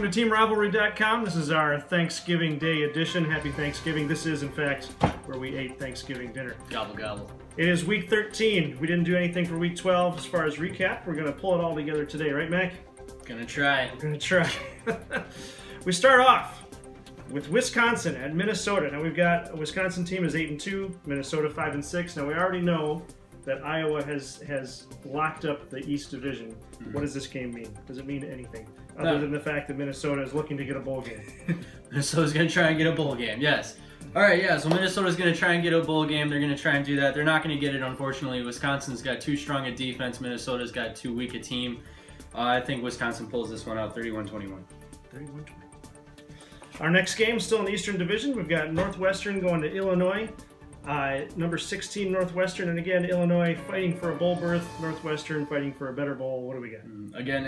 Welcome to TeamRivalry.com. This is our Thanksgiving Day edition. Happy Thanksgiving. This is, in fact, where we ate Thanksgiving dinner. Gobble, gobble. It is week 13. We didn't do anything for week 12 as far as recap. We're going to pull it all together today, right, Mac? Gonna try. We're going to try. We start off with Wisconsin at Minnesota. Now, we've got a Wisconsin team is 8-2, Minnesota 5-6. Now, we already know that Iowa has locked up the East Division. Mm-hmm. What does this game mean? Does it mean anything other than the fact that Minnesota is looking to get a bowl game? Minnesota's going to try and get a bowl game, yes. All right, yeah, so Minnesota's going to try and get a bowl game. They're going to try and do that. They're not going to get it, unfortunately. Wisconsin's got too strong a defense. Minnesota's got too weak a team. I think Wisconsin pulls this one out 31-21. 31-21. Our next game, still in the Eastern Division, we've got Northwestern going to Illinois. Number 16 Northwestern, and again Illinois fighting for a bowl berth. Northwestern fighting for a better bowl. What do we got? Again,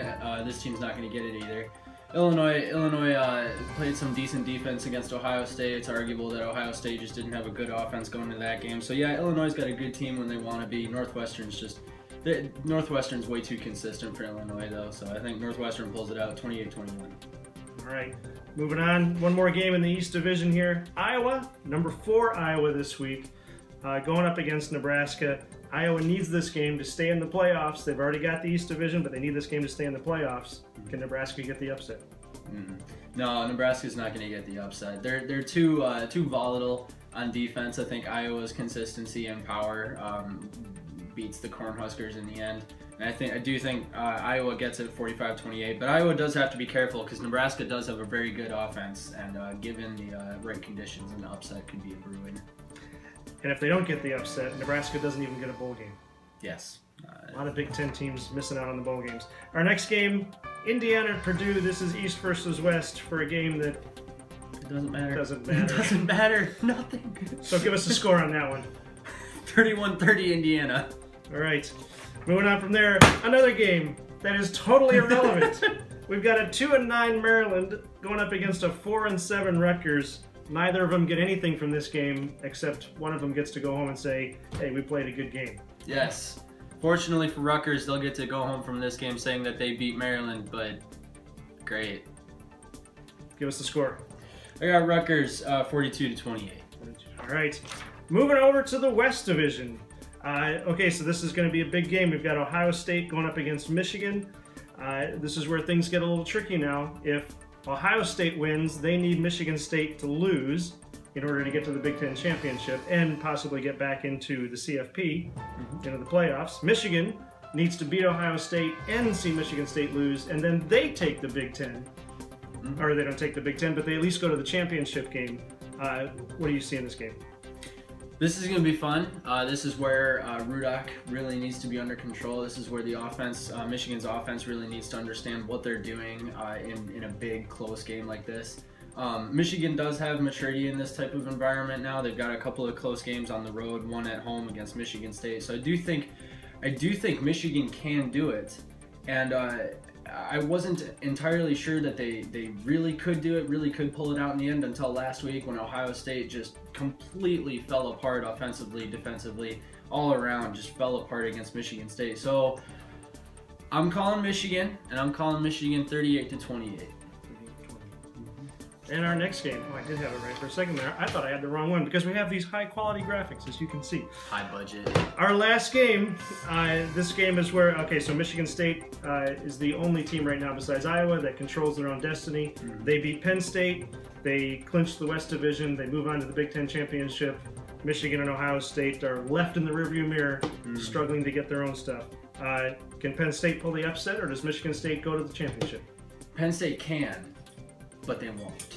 this team's not going to get it either. Illinois played some decent defense against Ohio State. It's arguable that Ohio State just didn't have a good offense going into that game. So yeah, Illinois' got a good team when they want to be. Northwestern's way too consistent for Illinois though. So I think Northwestern pulls it out 28-21. All right, moving on. One more game in the East Division here. Iowa, number 4 Iowa this week, going up against Nebraska. Iowa needs this game to stay in the playoffs. They've already got the East Division, but they need this game to stay in the playoffs. Can Nebraska get the upset? No, Nebraska's not going to get the upset. They're too volatile on defense. I think Iowa's consistency and power beats the Cornhuskers in the end. And I do think Iowa gets it 45-28, but Iowa does have to be careful because Nebraska does have a very good offense, and given the right conditions, an upset could be a brewing. And if they don't get the upset, Nebraska doesn't even get a bowl game. Yes. A lot of Big Ten teams missing out on the bowl games. Our next game, Indiana at Purdue. This is East versus West for a game that it doesn't matter. It doesn't matter. Nothing. So give us a score on that one. 31-30 Indiana. All right. Moving on from there, another game that is totally irrelevant. We've got a 2-9 Maryland going up against a 4-7 Rutgers. Neither of them get anything from this game, except one of them gets to go home and say, hey, we played a good game. Yes. Fortunately for Rutgers, they'll get to go home from this game saying that they beat Maryland, but great. Give us the score. I got Rutgers 42-28. All right. Moving over to the West Division. Okay, so this is going to be a big game. We've got Ohio State going up against Michigan. This is where things get a little tricky now. If Ohio State wins, they need Michigan State to lose in order to get to the Big Ten Championship and possibly get back into the CFP, into the playoffs. Michigan needs to beat Ohio State and see Michigan State lose, and then they take the Big Ten. Or they don't take the Big Ten, but they at least go to the championship game. What do you see in this game? This is going to be fun. This is where Rudock really needs to be under control. This is where the offense, Michigan's offense, really needs to understand what they're doing in a big, close game like this. Michigan does have maturity in this type of environment now. They've got a couple of close games on the road, one at home against Michigan State. So I do think Michigan can do it. And I wasn't entirely sure that they really could do it, really could pull it out in the end until last week when Ohio State just completely fell apart offensively, defensively, all around, just fell apart against Michigan State. So I'm calling Michigan, and I'm calling Michigan 38-28. And our next game, I did have it right for a second there. I thought I had the wrong one because we have these high quality graphics, as you can see. High budget. Our last game, this game is where, so Michigan State is the only team right now besides Iowa that controls their own destiny. They beat Penn State, they clinched the West Division, they move on to the Big Ten Championship. Michigan and Ohio State are left in the rearview mirror, struggling to get their own stuff. Can Penn State pull the upset, or does Michigan State go to the championship? Penn State can, but they won't.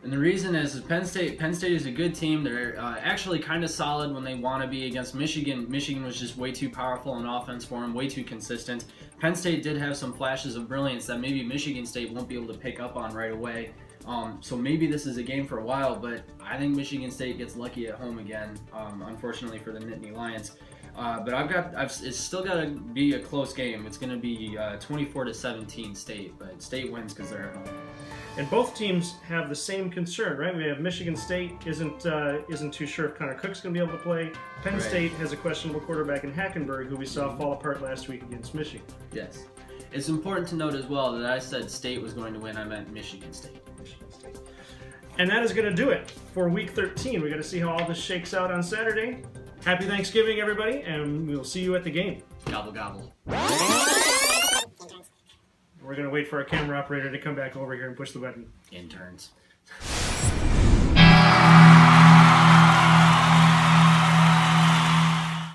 And the reason is Penn State is a good team. They're actually kind of solid when they want to be against Michigan. Michigan was just way too powerful on offense for them, way too consistent. Penn State did have some flashes of brilliance that maybe Michigan State won't be able to pick up on right away. So maybe this is a game for a while, but I think Michigan State gets lucky at home again, unfortunately for the Nittany Lions. But it's still got to be a close game. It's going to be 24-17 State, but State wins because they're at home. And both teams have the same concern, right? We have Michigan State isn't too sure if Connor Cook's going to be able to play. Penn State has a questionable quarterback in Hackenberg, who we saw fall apart last week against Michigan. Yes. It's important to note as well that I said State was going to win. I meant Michigan State. And that is going to do it for Week 13. We got to see how all this shakes out on Saturday. Happy Thanksgiving, everybody, and we'll see you at the game. Gobble, gobble. We're going to wait for our camera operator to come back over here and push the button. Interns.